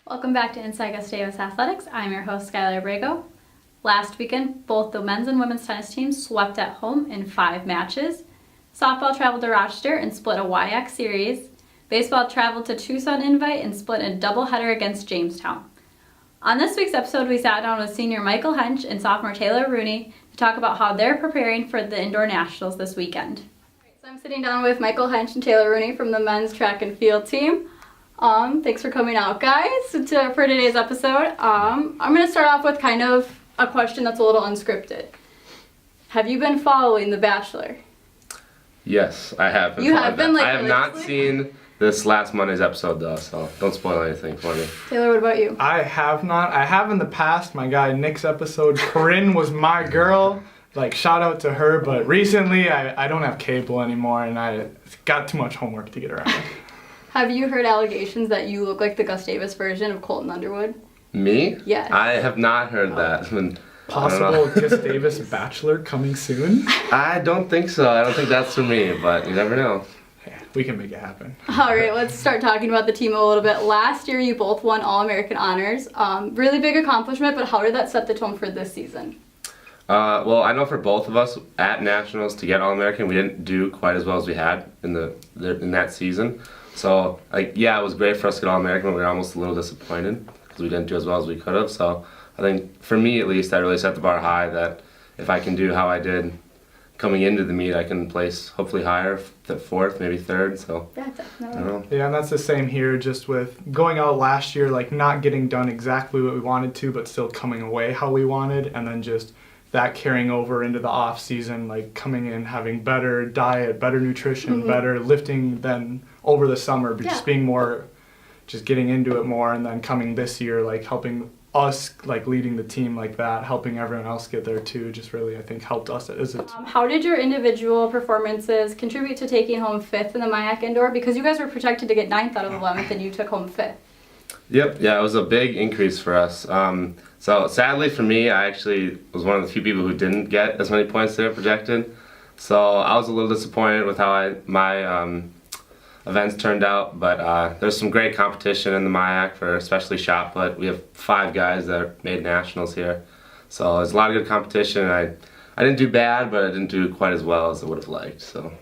Welcome back to Inside Gustavus Athletics. I'm your host, Skylar Brago. Last weekend, both the men's and women's tennis teams swept at home in 5 matches. Softball traveled to Rochester and split a WIAC series. Baseball traveled to Tucson Invite and split a doubleheader against Jamestown. On this week's episode, we sat down with senior Michael Hench and sophomore Taylor Rooney to talk about how they're preparing for the indoor nationals this weekend. So I'm sitting down with Michael Hench and Taylor Rooney from the men's track and field team. Thanks for coming out, guys, for today's episode. I'm going to start off with kind of a question that's a little unscripted. Have you been following The Bachelor? Yes, I have. You have been, like, I have not seen this last Monday's episode, though, so don't spoil anything for me. Taylor, what about you? I have not. I have in the past. My guy Nick's episode, Corinne was my girl. Like, shout out to her. But recently, I don't have cable anymore, and I got too much homework to get around. Have you heard allegations that you look like the Gustavus version of Colton Underwood? Me? Yes. I have not heard that. Possible Gustavus Bachelor coming soon? I don't think so. I don't think that's for me, but you never know. Yeah, we can make it happen. All right, let's start talking about the team a little bit. Last year, you both won All-American honors. Really big accomplishment, but how did that set the tone for this season? Well, I know for both of us at Nationals to get All-American, we didn't do quite as well as we had in that season. So, it was great for us to get All-American, but we were almost a little disappointed because we didn't do as well as we could have. So, I think for me at least, I really set the bar high that if I can do how I did coming into the meet, I can place hopefully higher, 4th, maybe 3rd. So, Yeah, definitely. I don't know. Yeah, and that's the same here, just with going out last year, like not getting done exactly what we wanted to, but still coming away how we wanted, and then just that carrying over into the off season, like coming in, having better diet, better nutrition, better lifting than over the summer, but just being more, just getting into it more, and then coming this year, like helping us, like leading the team like that, helping everyone else get there too, just really, I think, helped us as a team. How did your individual performances contribute to taking home 5th in the MIAC Indoor? Because you guys were projected to get 9th out of 11th, and you took home 5th. Yep, yeah, it was a big increase for us. So sadly for me, I actually was one of the few people who didn't get as many points as they were projected. So I was a little disappointed with how my events turned out, but there's some great competition in the MIAC for especially shot put. We have 5 guys that made nationals here. So there's a lot of good competition. I didn't do bad, but I didn't do quite as well as I would have liked. So.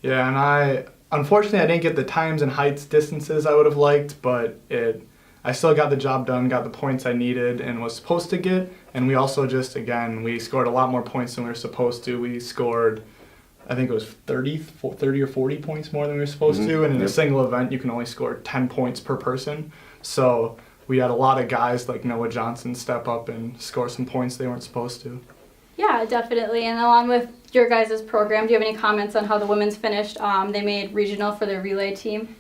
Yeah, and unfortunately I didn't get the times and heights distances I would have liked, but I still got the job done, got the points I needed and was supposed to get, and we also we scored a lot more points than we were supposed to. We scored, I think it was 30 or 40 points more than we were supposed to, and in a single event you can only score 10 points per person. So we had a lot of guys like Noah Johnson step up and score some points they weren't supposed to. Yeah, definitely. And along with your guys' program, do you have any comments on how the women's finished? They made regional for their relay team.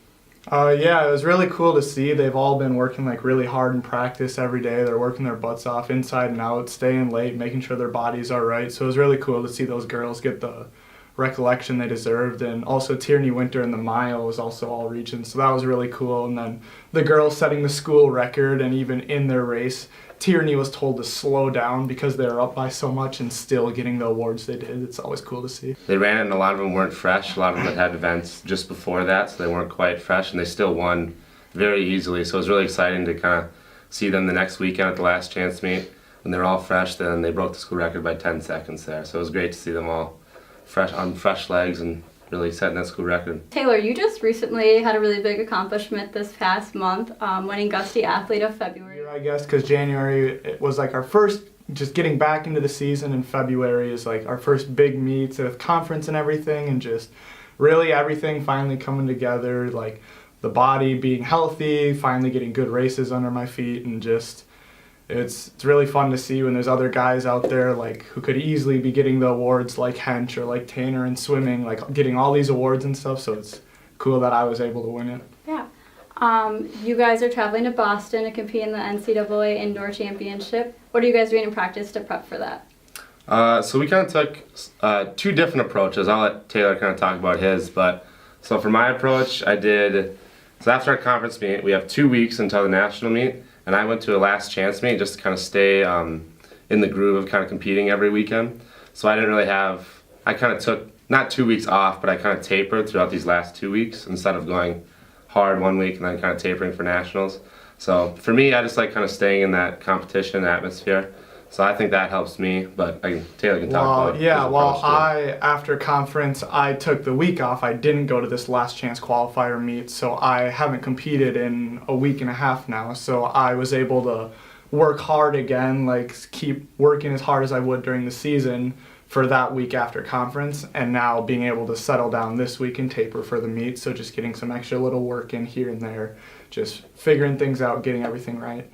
Yeah, it was really cool to see. They've all been working like really hard in practice every day. They're working their butts off inside and out, staying late, making sure their bodies are right. So it was really cool to see those girls get the recollection they deserved. And also Tierney Winter in the mile was also all regions, so that was really cool. And then the girls setting the school record, and even in their race, Tierney was told to slow down because they were up by so much and still getting the awards they did. It's always cool to see. They ran it and a lot of them weren't fresh. A lot of them had events just before that, so they weren't quite fresh, and they still won very easily. So it was really exciting to kind of see them the next weekend at the last chance meet. When they're all fresh, then they broke the school record by 10 seconds there. So it was great to see them all on fresh legs and really setting that school record. Taylor, you just recently had a really big accomplishment this past month, winning Gusty Athlete of February. I guess because January it was like our first, just getting back into the season, and February is like our first big meets with conference and everything, and just really everything finally coming together, like the body being healthy, finally getting good races under my feet, and just it's really fun to see when there's other guys out there like who could easily be getting the awards, like Hench or like Tanner in swimming, like getting all these awards and stuff. So it's cool that I was able to win it. Yeah. You guys are traveling to Boston to compete in the NCAA Indoor Championship. What are you guys doing in practice to prep for that? So we kind of took 2 different approaches. I'll let Taylor kind of talk about his, but so for my approach, so after our conference meet, we have 2 weeks until the national meet, and I went to a last chance meet just to kind of stay in the groove of kind of competing every weekend. So I didn't really I kind of took, not 2 weeks off, but I kind of tapered throughout these last 2 weeks instead of going hard 1 week and then kind of tapering for nationals. So for me, I just like kind of staying in that competition atmosphere. So I think that helps me, but Taylor can talk about it. Yeah, well, after conference, I took the week off. I didn't go to this last chance qualifier meet, so I haven't competed in a week and a half now. So I was able to work hard again, like keep working as hard as I would during the season for that week after conference, and now being able to settle down this week and taper for the meet. So just getting some extra little work in here and there, just figuring things out, getting everything right.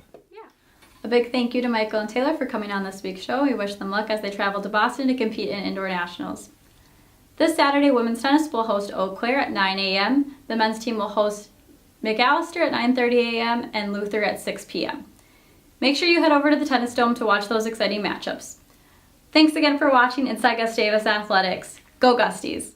A big thank you to Michael and Taylor for coming on this week's show. We wish them luck as they travel to Boston to compete in indoor nationals. This Saturday, women's tennis will host Eau Claire at 9 a.m. The men's team will host McAllister at 9:30 a.m. and Luther at 6 p.m. Make sure you head over to the Tennis Dome to watch those exciting matchups. Thanks again for watching Inside Gustavus Athletics. Go Gusties!